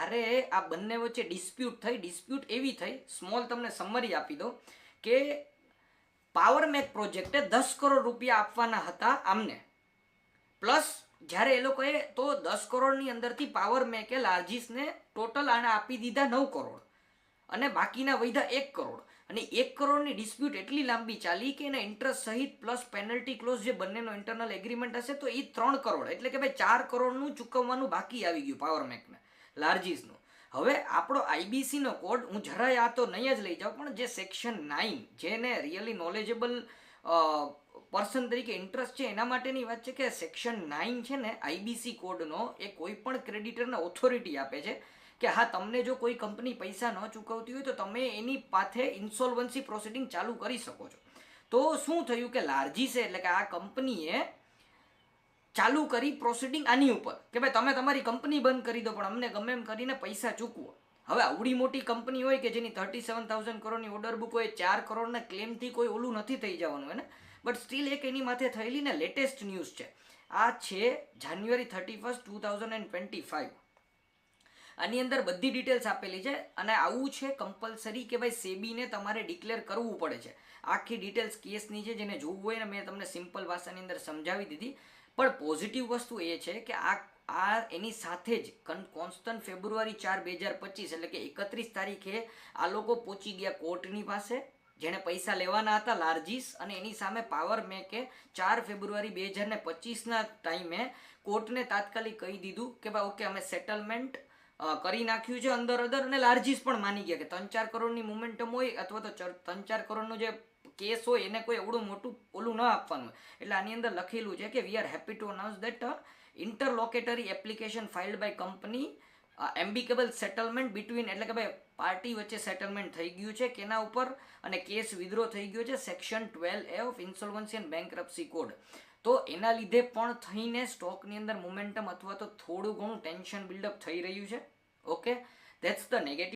જ્યારે આ બંને વચ્ચે ડિસ્પ્યુટ એવી થઈ, સ્મોલ તમને સમરી આપી દો કે પાવર મેક પ્રોજેક્ટે 10 કરોડ રૂપિયા આપવાના હતા આમને, પ્લસ જ્યારે એ લોકોએ તો 10 કરોડની અંદરથી પાવર મેકે લાર્જીસને ટોટલ આને આપી દીધા 9 કરોડ અને બાકીના વધ્યા 1 કરોડ. અને 1 કરોડની ડિસ્પ્યુટ એટલી લાંબી ચાલી કે એના ઇન્ટરેસ્ટ સહિત પ્લસ પેનલ્ટી ક્લોઝ જે બંનેનો ઇન્ટરનલ એગ્રીમેન્ટ હશે તો એ 3 કરોડ, એટલે કે ભાઈ 4 કરોડનું ચૂકવવાનું બાકી આવી ગયું પાવર મેકને, લાર્જીસનું. હવે આપણો આઈબીસીનો કોડ, હું જરાય આ તો નહીં જ લઈ જાઉં, પણ જે સેક્શન 9 જેને રિયલી નોલેજેબલ પર્સન તરીકે ઇન્ટરેસ્ટ છે એના માટેની વાત છે કે સેક્શન 9 છે ને આઈબીસી કોડનો એ કોઈ પણ ક્રેડિટરને ઓથોરિટી આપે છે કે હા, તમને જો કોઈ કંપની પૈસા ન ચૂકવતી હોય તો તમે એની પાસે ઇન્સોલ્વન્સી પ્રોસિડિંગ ચાલુ કરી શકો છો. તો શું થયું કે લાર્જીસે, એટલે કે આ કંપનીએ ચાલુ કરી પ્રોસિડિંગ આની ઉપર કે ભાઈ તમે તમારી કંપની બંધ કરી દો પણ અમને ગમે એમ કરીને પૈસા ચૂકવો. હવે આવડી મોટી કંપની હોય કે જેની 37,000 કરોડની ઓર્ડર બુક હોય, 4 કરોડના ક્લેમથી કોઈ ઓલું નથી થઈ જવાનું હોય ને, બટ સ્ટીલ એક એની માથે થયેલી ને લેટેસ્ટ ન્યૂઝ છે. આ છે જાન્યુઆરી 31, 2025. આની અંદર બધી ડિટેલ્સ આપેલી છે અને આવું છે કમ્પલસરી કે ભાઈ સેબીને તમારે ડિક્લેર કરવું પડે છે. આખી ડિટેલ્સ કેસની છે, જેને જોવું હોય ને મેં તમને સિમ્પલ ભાષાની અંદર સમજાવી દીધી. પણ પોઝિટિવ વસ્તુ એ છે કે આ એની સાથે જ કોન્સ્ટન્ટ ફેબ્રુઆરી 4, 2025 એટલે કે 31 તારીખે આ લોકો પહોંચી ગયા કોર્ટની પાસે, જેણે પૈસા લેવાના હતા લાર્જીસ, અને એની સામે પાવર મેકે 4 ફેબ્રુઆરી 2025ના ટાઈમે કોર્ટને તાત્કાલિક કહી દીધું કે ભાઈ ઓકે, અમે સેટલમેન્ટ કરી નાખ્યું છે અંદર, અને લાર્જીસ પણ માની ગયા કે 3-4 કરોડની મોમેન્ટમ હોય અથવા તો 3-4 કરોડનો જે કેસ હોય એને કોઈ એવડું મોટું ઓલું ન આપવાનું. એટલે આની અંદર લખેલું છે કે we are happy to announce that interlocutory application filed by company amicable settlement between, એટલે કે ભાઈ પાર્ટી વચ્ચે સેટલમેન્ટ થઈ ગયું છે કેના ઉપર, અને કેસ વિથડ્રો થઈ ગયો છે section 12A of insolvency and bankruptcy code. તો એના લીધે પણ થઈને સ્ટોકની અંદર મોમેન્ટમ અથવા તો થોડું ઘણું ટેન્શન બિલ્ડઅપ થઈ રહ્યું છે. Okay, that's the negative.